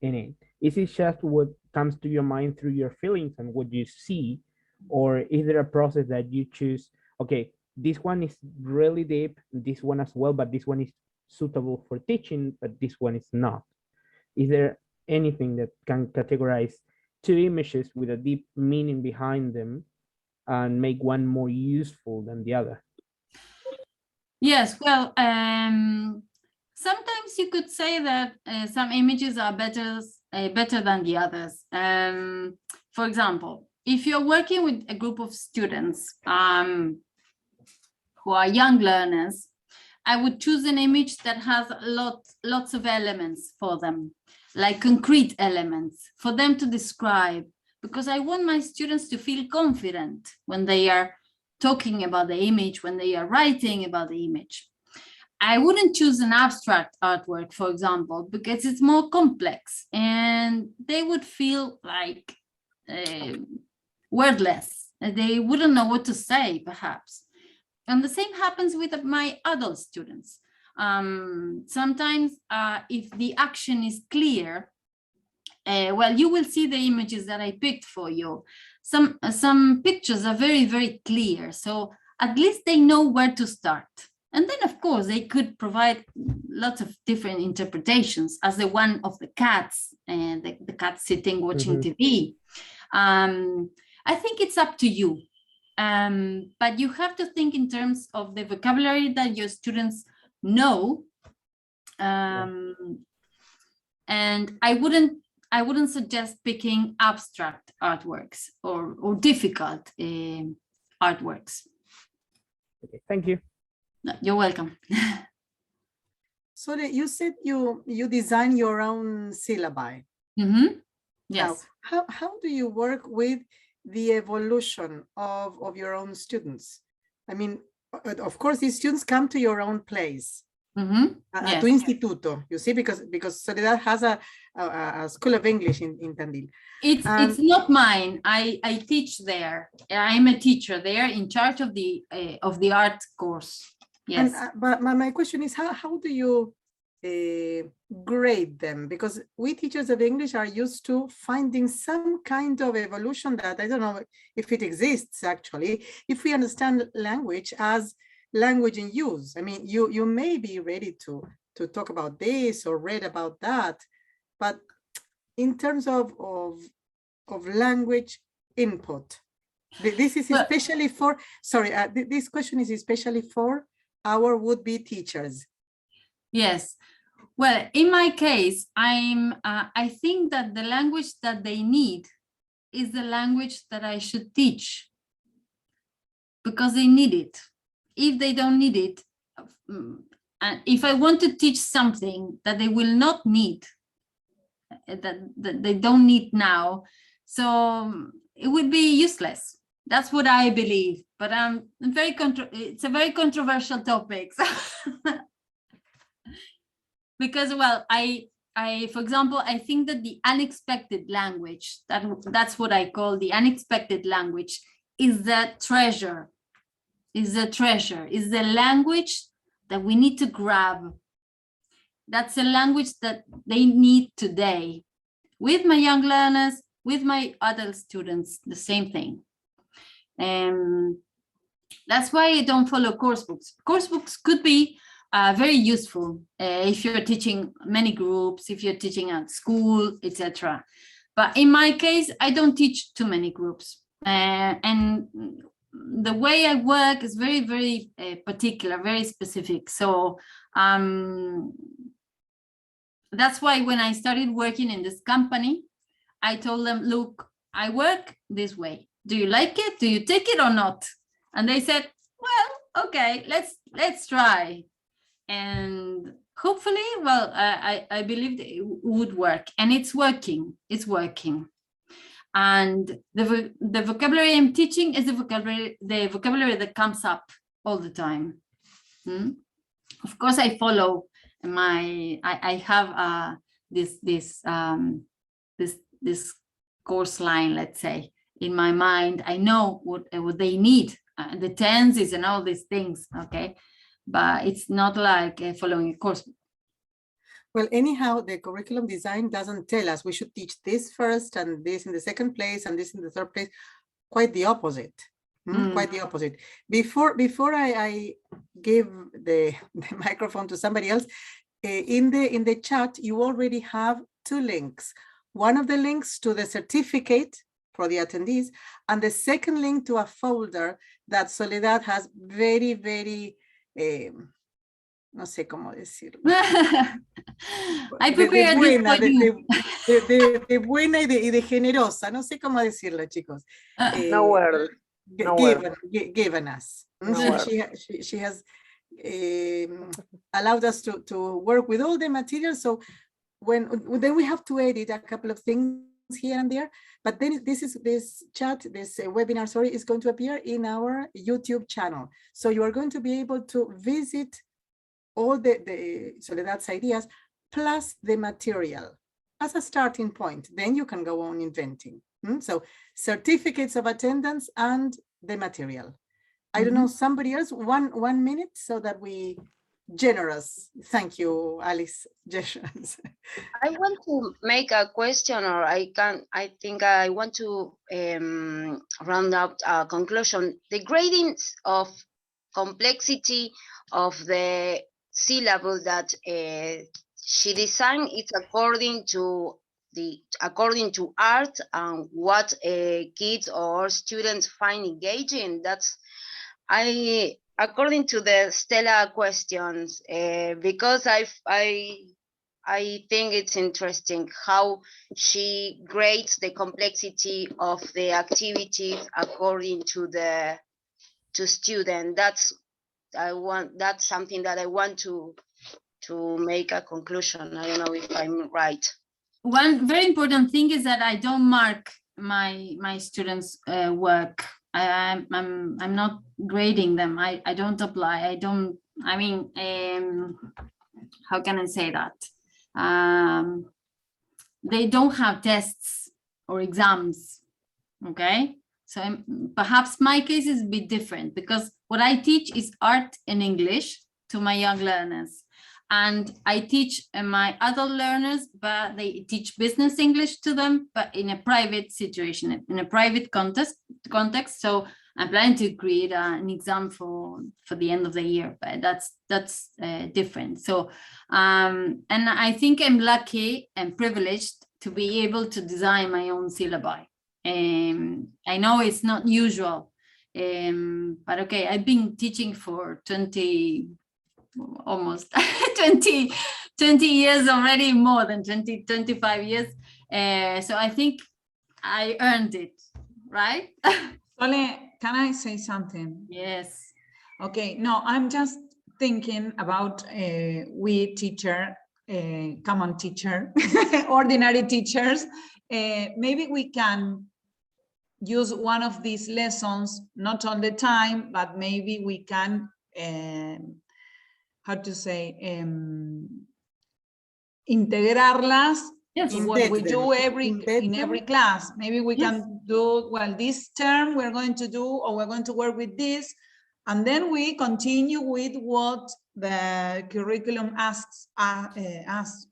in it? Is it just what comes to your mind through your feelings and what you see? Or is there a process that you choose, okay, this one is really deep, this one as well, but this one is suitable for teaching, but this one is not? Is there anything that can categorize two images with a deep meaning behind them and make one more useful than the other? Yes, well, sometimes you could say that some images are better than the others. For example, if you're working with a group of students who are young learners, I would choose an image that has lots of elements for them, like concrete elements for them to describe, because I want my students to feel confident when they are talking about the image, when they are writing about the image. I wouldn't choose an abstract artwork, for example, because it's more complex and they would feel like wordless. They wouldn't know what to say, perhaps. And the same happens with my adult students. Sometimes if the action is clear, well, you will see the images that I picked for you. Some pictures are very, very clear. So at least they know where to start. And then, of course, they could provide lots of different interpretations, as the one of the cats, and the cat sitting watching TV. I think it's up to you. But you have to think in terms of the vocabulary that your students know. And I wouldn't suggest picking abstract artworks or difficult artworks. Okay, thank you. No, you're welcome. So you said you design your own syllabi. Yes. Now, how do you work with the evolution of your own students? I mean, of course, these students come to your own place. Yes. Tu instituto, you see, because Soledad has a school of English in Tandil. It's not mine. I teach there. I'm a teacher there in charge of the art course. Yes. But my question is, how do you grade them? Because we teachers of English are used to finding some kind of evolution that I don't know if it exists actually, if we understand language as language in use. I mean, you may be ready to talk about this or read about that, but in terms of language input, this is especially for, sorry, this question is especially for our would-be teachers. Yes. Well, in my case, I think that the language that they need is the language that I should teach because they need it. If they don't need it, and if I want to teach something that they will not need, that they don't need now, so it would be useless. That's what I believe. But it's a very controversial topic. Because, well, I, for example, I think that the unexpected language, that's what I call the unexpected language, is the treasure. Is the language that we need to grab. That's a language that they need today. With my young learners, with my adult students, the same thing. That's why I don't follow course books. Course books could be very useful if you're teaching many groups, if you're teaching at school, etc. But in my case, I don't teach too many groups. And the way I work is very, very particular, very specific. So that's why when I started working in this company, I told them, look, I work this way. Do you like it? Do you take it or not? And they said, well, okay, let's try. And hopefully, well, I believe it would work, and it's working. It's working. And the vocabulary I'm teaching is the vocabulary that comes up all the time. Of course, I follow I have this course line, let's say, in my mind. I know what they need, the tenses and all these things. Okay, but it's not like following a course. Well, anyhow, the curriculum design doesn't tell us we should teach this first and this in the second place and this in the third place. Quite the opposite. Quite the opposite. Before I give the microphone to somebody else, in the chat, you already have two links. One of the links to the certificate for the attendees, and the second link to a folder that Soledad has very, very no sé cómo decirlo. I prepared de buena y de generosa. No sé cómo decirlo, chicos. No word. Given us. No she has allowed us to work with all the materials. So then we have to edit a couple of things here and there. But then this webinar, sorry, is going to appear in our YouTube channel. So you are going to be able to visit all the Soledad's ideas plus the material as a starting point. Then you can go on inventing. So certificates of attendance and the material. I don't know, somebody else, one minute so that we generous. Thank you, Alice. I want to make a question, or I think I want to round up a conclusion. The gradings of complexity of the syllable that she designed is according to according to art and what kids or students find engaging. That's according to the Stella questions, because I think it's interesting how she grades the complexity of the activities according to student. That's something that I want to make a conclusion. I don't know if I'm right. One very important thing is that I don't mark my students' work. I'm not grading them. I don't apply. How can I say that? They don't have tests or exams, okay? So perhaps my case is a bit different because what I teach is art and English to my young learners. And I teach my adult learners, but they teach business English to them, but in a private situation, in a private context. So I'm planning to create an exam for the end of the year, but that's different. So, and I think I'm lucky and privileged to be able to design my own syllabi. I know it's not usual, but okay, I've been teaching for almost 20 years already, more than 25 years. So I think I earned it, right? Sole, can I say something? Yes. Okay, no, I'm just thinking about we teacher, common teacher, ordinary teachers. Maybe we can use one of these lessons, not all the time, but maybe we can, how to say, integrarlas. Yes. In what we do in every class. Maybe we can do, well, this term we're going to do, or we're going to work with this, and then we continue with what the curriculum asks us.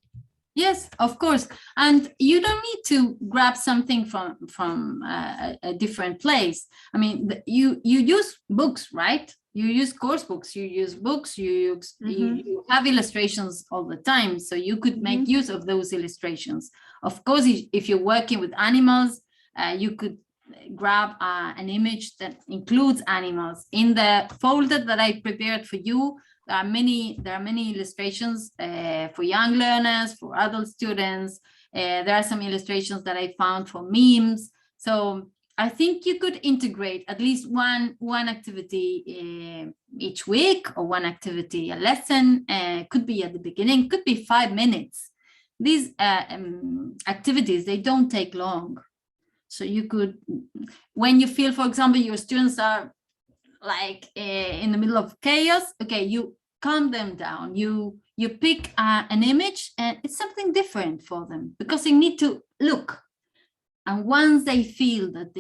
Yes, of course. And you don't need to grab something from a different place. I mean, you use books, right? You use course books, you use books, you have illustrations all the time. So you could make use of those illustrations. Of course, if you're working with animals, you could grab an image that includes animals. In the folder that I prepared for you, there are many illustrations for young learners, for adult students. There are some illustrations that I found for memes. So I think you could integrate at least one activity each week, or one activity a lesson. Could be at the beginning, could be 5 minutes. These activities, they don't take long. So you could, when you feel, for example, your students are like in the middle of chaos, okay, you calm them down. You pick an image, and it's something different for them because they need to look. And once they feel that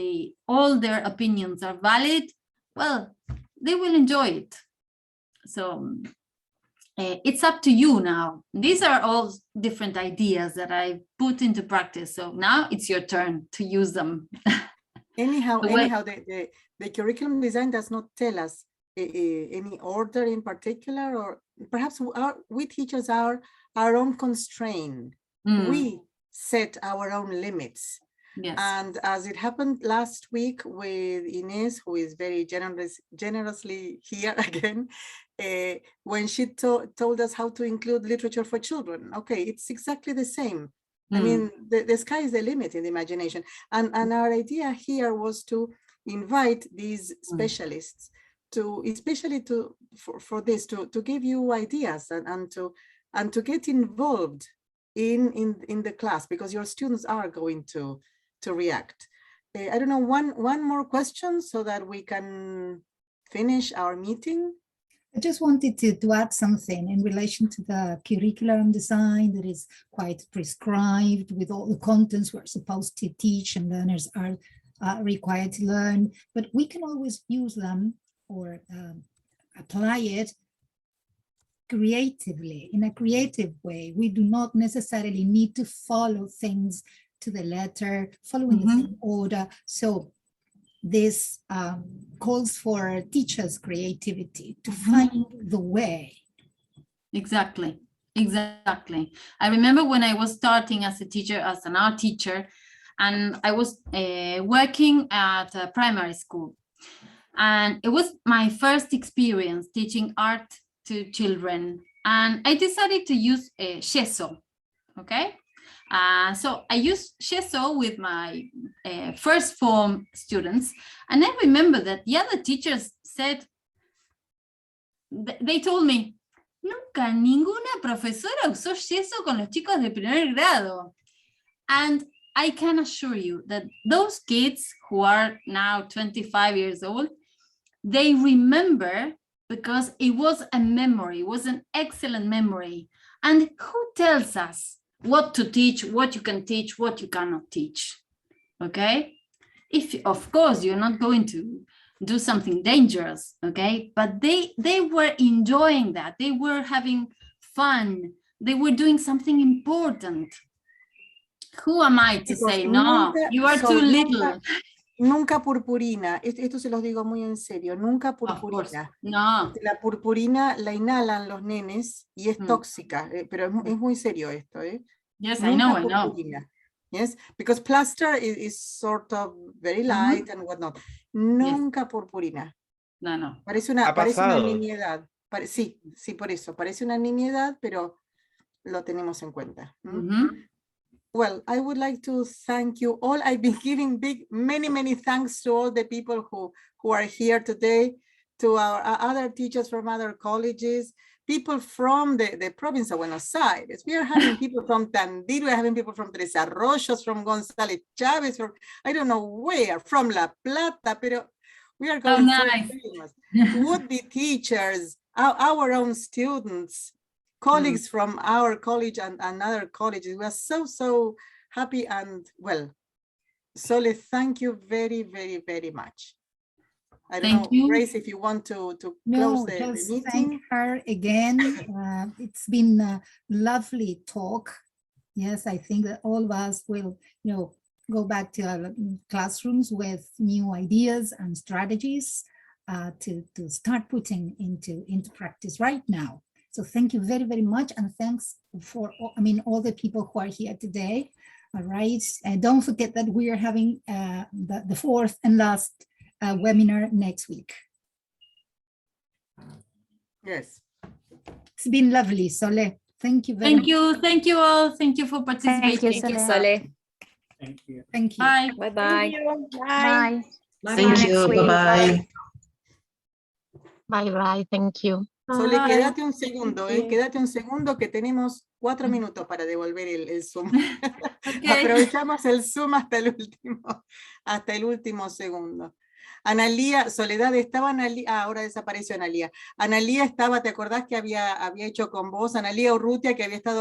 all their opinions are valid, well, they will enjoy it. So it's up to you now. These are all different ideas that I put into practice. So now it's your turn to use them. Anyhow, the curriculum design does not tell us any order in particular, or perhaps we teachers are our own constraint. We set our own limits. Yes. And as it happened last week with Ines, who is very generously here again, when she told us how to include literature for children. Okay, it's exactly the same. I mean, the sky is the limit in the imagination. And our idea here was to invite these specialists to, especially for this, to give you ideas and to get involved in the class, because your students are going to react. I don't know, one more question so that we can finish our meeting. I just wanted to add something in relation to the curriculum design that is quite prescribed with all the contents we're supposed to teach and learners are required to learn, but we can always use them or apply it creatively, in a creative way. We do not necessarily need to follow things to the letter, following the same order. So this calls for teachers' creativity to find the way. Exactly. Exactly. I remember when I was starting as a teacher, as an art teacher, and I was working at a primary school. And it was my first experience teaching art to children. And I decided to use gesso, okay? So I used gesso with my first form students. And I remember that the other teachers said, they told me, nunca ninguna profesora usó yeso con los chicos de primer grado. And I can assure you that those kids who are now 25 years old, they remember because it was a memory, it was an excellent memory. And who tells us what to teach, what you can teach, what you cannot teach, okay? If, of course, you're not going to do something dangerous, okay? But they were enjoying that. They were having fun. They were doing something important. Who am I to say, no, you are too little? Nunca purpurina, esto se los digo muy en serio, nunca purpurina. No. La purpurina la inhalan los nenes y es tóxica, pero es muy serio esto, ¿eh? Yes, Nunca I know. Yes, because plaster is sort of very light and whatnot. Nunca purpurina. No. Parece una nimiedad. Sí, por eso. Parece una nimiedad, pero lo tenemos en cuenta. Well, I would like to thank you all. I've been giving many thanks to all the people who are here today, to our other teachers from other colleges, people from the province of Buenos Aires. We are having people from Tandil, we are having people from Tres Arroyos, from González Chávez, from I don't know where, from La Plata, pero we are going to would-be teachers, our own students, colleagues from our college and other colleges. We are so happy and well. Sole, thank you very much. I don't know, Grace, if you want to close the meeting. Thank her again. It's been a lovely talk. Yes, I think that all of us will, go back to our classrooms with new ideas and strategies to start putting into practice right now. So thank you very much, and thanks for all the people who are here today. All right, and don't forget that we are having the fourth and last webinar next week. Yes. It's been lovely, Sole. Thank you very much. Thank you all. Thank you for participating. Thank you, Sole. Thank you. Thank you. Bye. Bye-bye. Bye. Thank you. Bye-bye. Bye-bye. Thank you. Sole, quédate un segundo, quédate un segundo que tenemos 4 minutos para devolver el Zoom. Aprovechamos el Zoom hasta el último segundo. Analía, Soledad, estaba Analía, ahora desapareció Analía. Analía estaba, ¿te acordás que había hecho con vos? Analía Urrutia, que había estado